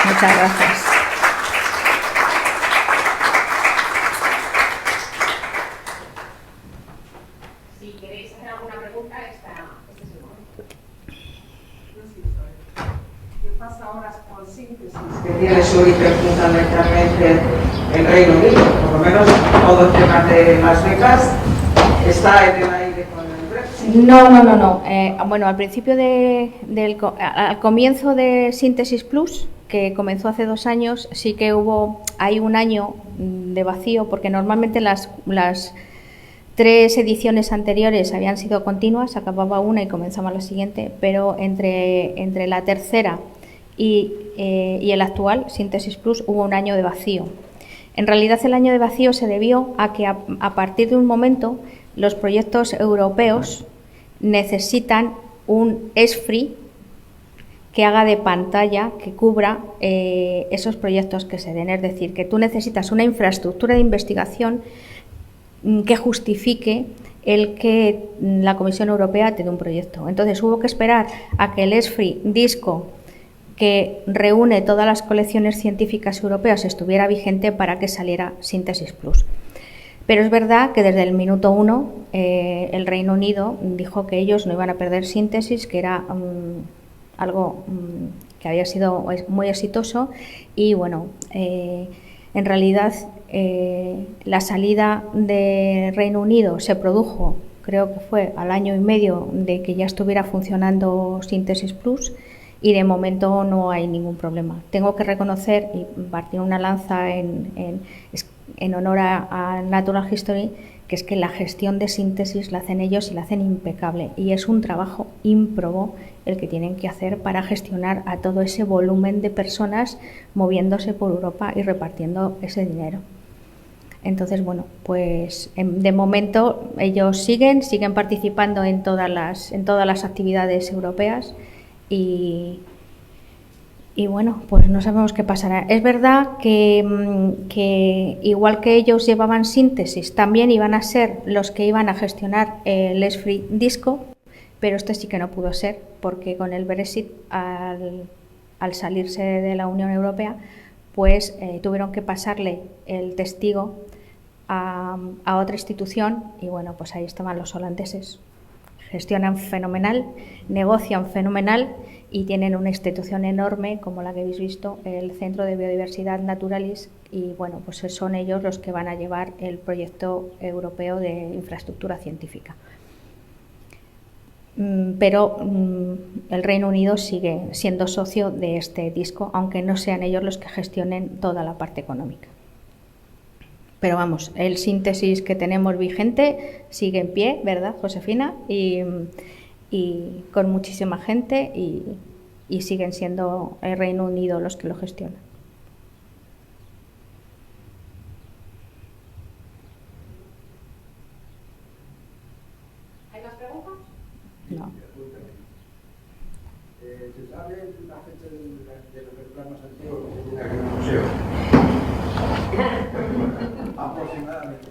Muchas gracias. Si queréis hacer alguna pregunta, este es el momento. ¿Qué pasa ahora con Síntesis? Que tiene su origen fundamentalmente en Reino Unido, por lo menos todo el tema de las becas está en el aire con el Brexit. No. Bueno, al principio al comienzo de Síntesis Plus, que comenzó hace 2 años, sí que hay un año de vacío, porque normalmente las 3 ediciones anteriores habían sido continuas, acababa una y comenzaba la siguiente, pero entre la tercera y el actual, Síntesis Plus, hubo un año de vacío. En realidad el año de vacío se debió a que a partir de un momento los proyectos europeos necesitan un ESFRI que haga de pantalla, que cubra esos proyectos que se den. Es decir, que tú necesitas una infraestructura de investigación que justifique el que la Comisión Europea te dé un proyecto. Entonces hubo que esperar a que el ESFRI DISCO, que reúne todas las colecciones científicas europeas, estuviera vigente para que saliera Síntesis Plus. Pero es verdad que desde el minuto 1 el Reino Unido dijo que ellos no iban a perder Síntesis, que era algo que había sido muy exitoso y bueno, en realidad la salida de Reino Unido se produjo, creo que fue al año y medio de que ya estuviera funcionando Síntesis Plus y de momento no hay ningún problema. Tengo que reconocer y partir una lanza en honor a Natural History, que es que la gestión de Síntesis la hacen ellos y la hacen impecable y es un trabajo ímprobo el que tienen que hacer para gestionar a todo ese volumen de personas moviéndose por Europa y repartiendo ese dinero. Entonces, bueno, pues de momento ellos siguen participando en todas las actividades europeas y bueno, pues no sabemos qué pasará. Es verdad que igual que ellos llevaban Síntesis, también iban a ser los que iban a gestionar el ESFRI DISCO, pero este sí que no pudo ser, porque con el Brexit, al salirse de la Unión Europea, pues tuvieron que pasarle el testigo a otra institución y bueno, pues ahí estaban los holandeses. Gestionan fenomenal, negocian fenomenal y tienen una institución enorme como la que habéis visto, el Centro de Biodiversidad Naturalis, y bueno, pues son ellos los que van a llevar el proyecto europeo de infraestructura científica. Pero el Reino Unido sigue siendo socio de este DISCO, aunque no sean ellos los que gestionen toda la parte económica. Pero vamos, el Síntesis que tenemos vigente sigue en pie, ¿verdad, Josefina? Y con muchísima gente y siguen siendo el Reino Unido los que lo gestionan. ¿Hay más preguntas? No. ¿Se sabe la fecha de los ejemplares más antiguos que se tiene aquí en el museo? Aproximadamente.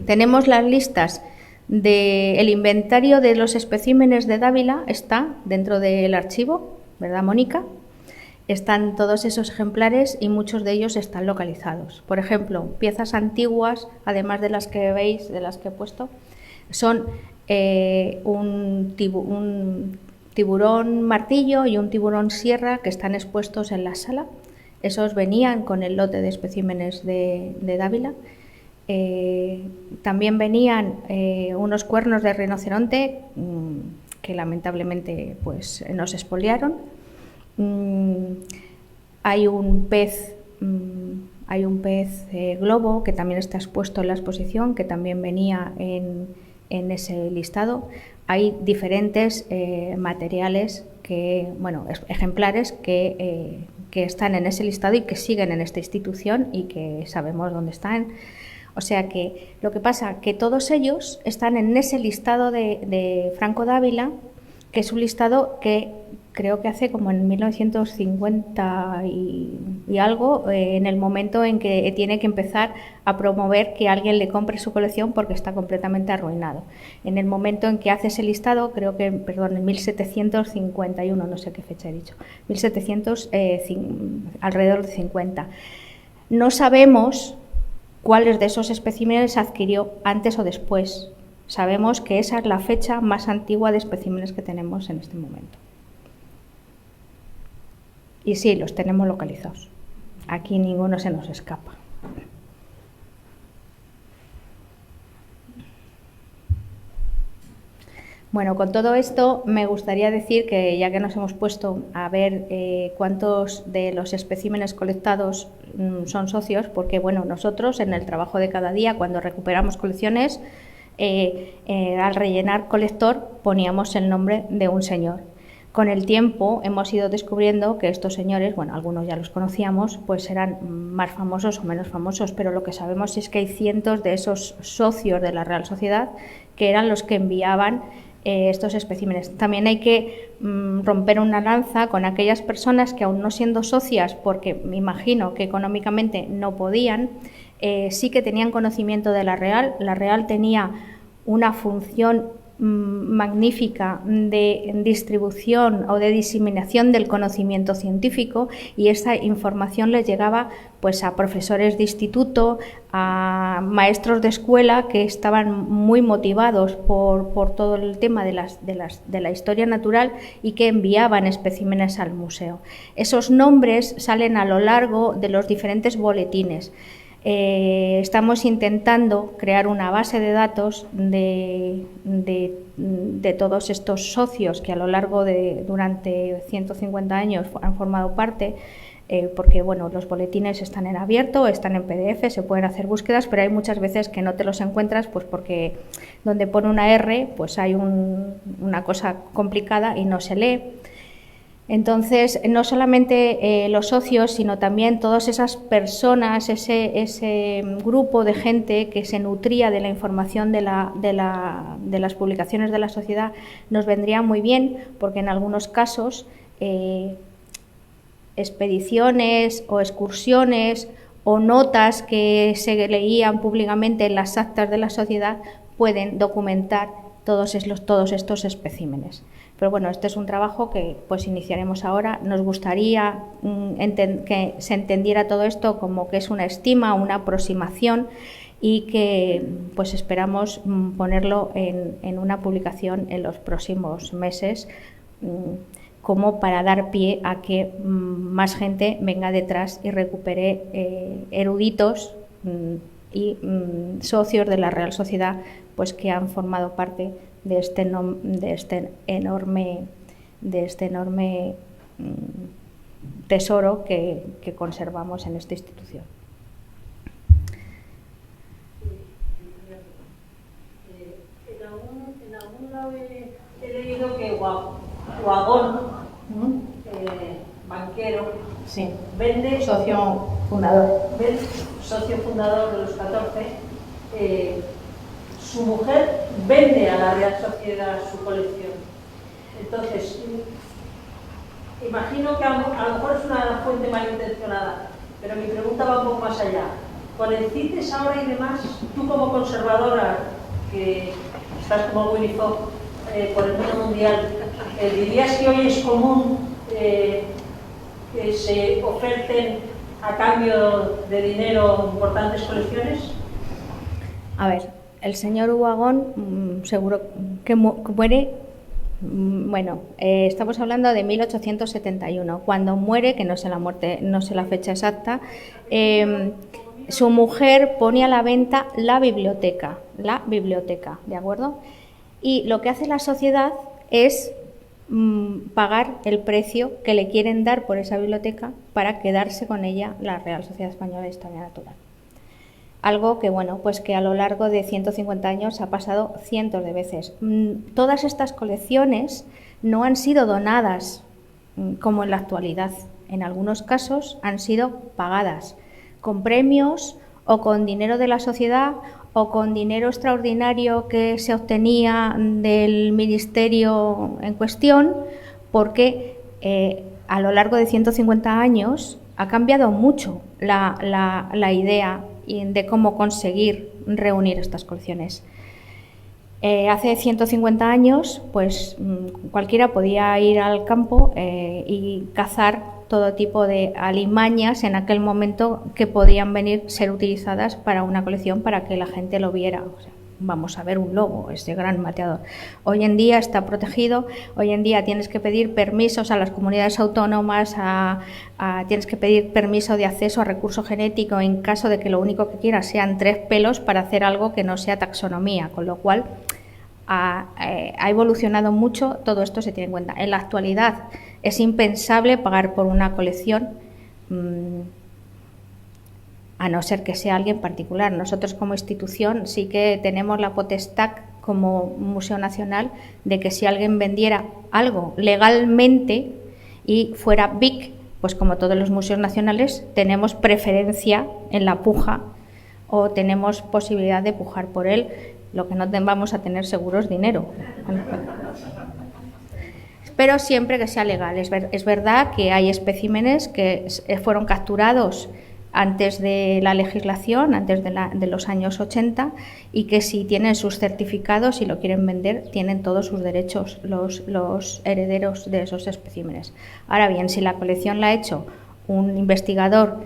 Tenemos las listas del inventario de los especímenes de Dávila, está dentro del archivo, ¿verdad, Mónica? Están todos esos ejemplares y muchos de ellos están localizados. Por ejemplo, piezas antiguas, además de las que veis, de las que he puesto, son un tiburón martillo y un tiburón sierra que están expuestos en la sala. Esos venían con el lote de especímenes de Dávila. También venían unos cuernos de rinoceronte que lamentablemente pues, nos expoliaron. Hay un pez globo que también está expuesto en la exposición, que también venía en ese listado. Hay diferentes materiales ejemplares que están en ese listado y que siguen en esta institución y que sabemos dónde están. O sea que lo que pasa que todos ellos están en ese listado de Franco Dávila, que es un listado que creo que hace como en 1950 y algo, en el momento en que tiene que empezar a promover que alguien le compre su colección porque está completamente arruinado. En el momento en que hace ese listado, creo que, en 1751, no sé qué fecha he dicho, 1700, alrededor de 50. No sabemos cuáles de esos especímenes adquirió antes o después. Sabemos que esa es la fecha más antigua de especímenes que tenemos en este momento. Y sí, los tenemos localizados. Aquí ninguno se nos escapa. Bueno, con todo esto me gustaría decir que ya que nos hemos puesto a ver cuántos de los especímenes colectados son socios, porque bueno, nosotros en el trabajo de cada día, cuando recuperamos colecciones, al rellenar colector poníamos el nombre de un señor. Con el tiempo hemos ido descubriendo que estos señores, bueno, algunos ya los conocíamos, pues eran más famosos o menos famosos, pero lo que sabemos es que hay cientos de esos socios de la Real Sociedad que eran los que enviaban estos especímenes. También hay que romper una lanza con aquellas personas que, aún no siendo socias, porque me imagino que económicamente no podían, sí que tenían conocimiento de la Real. La Real tenía una función magnífica de distribución o de diseminación del conocimiento científico, y esa información les llegaba pues a profesores de instituto, a maestros de escuela que estaban muy motivados por todo el tema de la historia natural y que enviaban especímenes al museo. Esos nombres salen a lo largo de los diferentes boletines. Estamos intentando crear una base de datos de todos estos socios que a lo largo durante 150 años han formado parte, porque bueno, los boletines están en abierto, están en PDF, se pueden hacer búsquedas, pero hay muchas veces que no te los encuentras pues porque donde pone una R pues hay una cosa complicada y no se lee. Entonces, no solamente los socios, sino también todas esas personas, ese grupo de gente que se nutría de la información de las publicaciones de la sociedad, nos vendría muy bien, porque en algunos casos expediciones o excursiones o notas que se leían públicamente en las actas de la sociedad pueden documentar todos estos especímenes. Pero bueno, este es un trabajo que pues iniciaremos ahora. Nos gustaría que se entendiera todo esto como que es una estima, una aproximación, y que pues esperamos ponerlo en una publicación en los próximos meses, como para dar pie a que más gente venga detrás y recupere eruditos y socios de la Real Sociedad pues que han formado parte de este enorme tesoro que conservamos en esta institución. En algún lado he leído que Uhagón, banquero, Sí. vende, Socio fundador. socio fundador de los 14, su mujer vende a la Real Sociedad su colección. Entonces, imagino que a lo mejor es una fuente malintencionada, pero mi pregunta va un poco más allá. Con el CITES ahora y demás, tú como conservadora, que estás como Willy Fogg por el mundo mundial, ¿dirías que hoy es común que se oferten a cambio de dinero importantes colecciones? A ver, el señor Uhagón seguro que muere. Bueno, estamos hablando de 1871. Cuando muere, que no sé la muerte, no sé la fecha exacta, su mujer pone a la venta la biblioteca, ¿de acuerdo? Y lo que hace la sociedad es pagar el precio que le quieren dar por esa biblioteca para quedarse con ella la Real Sociedad Española de Historia Natural. Algo que, bueno, pues que a lo largo de 150 años ha pasado cientos de veces. Todas estas colecciones no han sido donadas como en la actualidad. En algunos casos han sido pagadas con premios o con dinero de la sociedad o con dinero extraordinario que se obtenía del ministerio en cuestión, porque a lo largo de 150 años ha cambiado mucho la idea de cómo conseguir reunir estas colecciones. Hace 150 años, pues cualquiera podía ir al campo y cazar todo tipo de alimañas en aquel momento que podían ser utilizadas para una colección para que la gente lo viera. O sea, vamos a ver un lobo, ese gran mateador. Hoy en día está protegido, hoy en día tienes que pedir permisos a las comunidades autónomas, tienes que pedir permiso de acceso a recurso genético en caso de que lo único que quieras sean 3 pelos para hacer algo que no sea taxonomía, con lo cual ha evolucionado mucho, todo esto se tiene en cuenta. En la actualidad es impensable pagar por una colección a no ser que sea alguien particular. Nosotros como institución sí que tenemos la potestad como Museo Nacional de que si alguien vendiera algo legalmente y fuera BIC, pues como todos los museos nacionales tenemos preferencia en la puja o tenemos posibilidad de pujar por él. Lo que no vamos a tener seguro es dinero. Pero siempre que sea legal. Es verdad que hay especímenes que fueron capturados antes de la legislación, antes de los años 80, y que si tienen sus certificados y lo quieren vender, tienen todos sus derechos los herederos de esos especímenes. Ahora bien, si la colección la ha hecho un investigador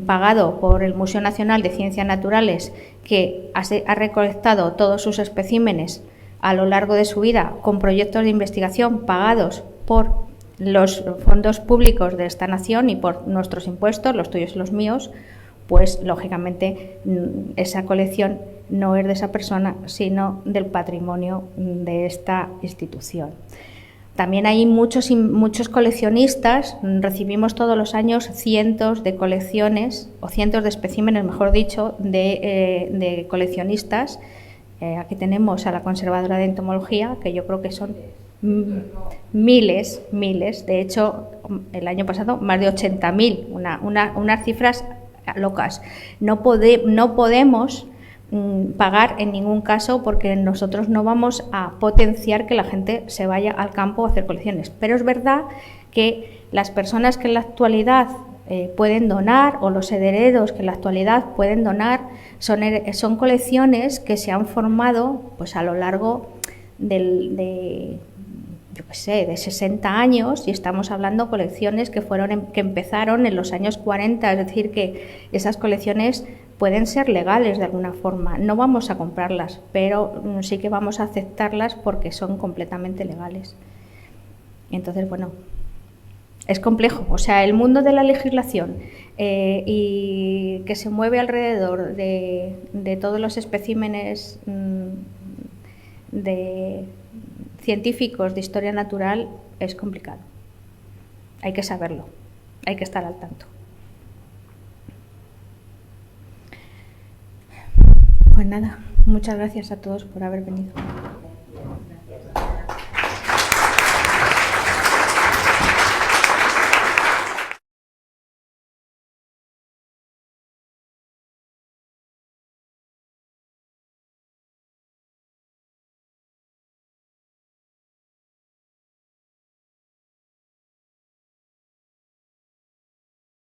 pagado por el Museo Nacional de Ciencias Naturales, que ha recolectado todos sus especímenes a lo largo de su vida con proyectos de investigación pagados por los fondos públicos de esta nación y por nuestros impuestos, los tuyos y los míos, pues lógicamente esa colección no es de esa persona, sino del patrimonio de esta institución. También hay muchos coleccionistas, recibimos todos los años cientos de colecciones, o cientos de especímenes, mejor dicho, de coleccionistas. Aquí tenemos a la conservadora de entomología, que yo creo que son miles, de hecho el año pasado más de 80.000, unas cifras locas. No podemos pagar en ningún caso, porque nosotros no vamos a potenciar que la gente se vaya al campo a hacer colecciones, pero es verdad que las personas que en la actualidad pueden donar, o los herederos que en la actualidad pueden donar, son colecciones que se han formado pues a lo largo de 60 años, y estamos hablando de colecciones que empezaron en los años 40, es decir, que esas colecciones pueden ser legales de alguna forma. No vamos a comprarlas, pero sí que vamos a aceptarlas porque son completamente legales. Entonces, bueno, es complejo. O sea, el mundo de la legislación y que se mueve alrededor de todos los especímenes de científicos de historia natural es complicado. Hay que saberlo, hay que estar al tanto. Pues nada, muchas gracias a todos por haber venido.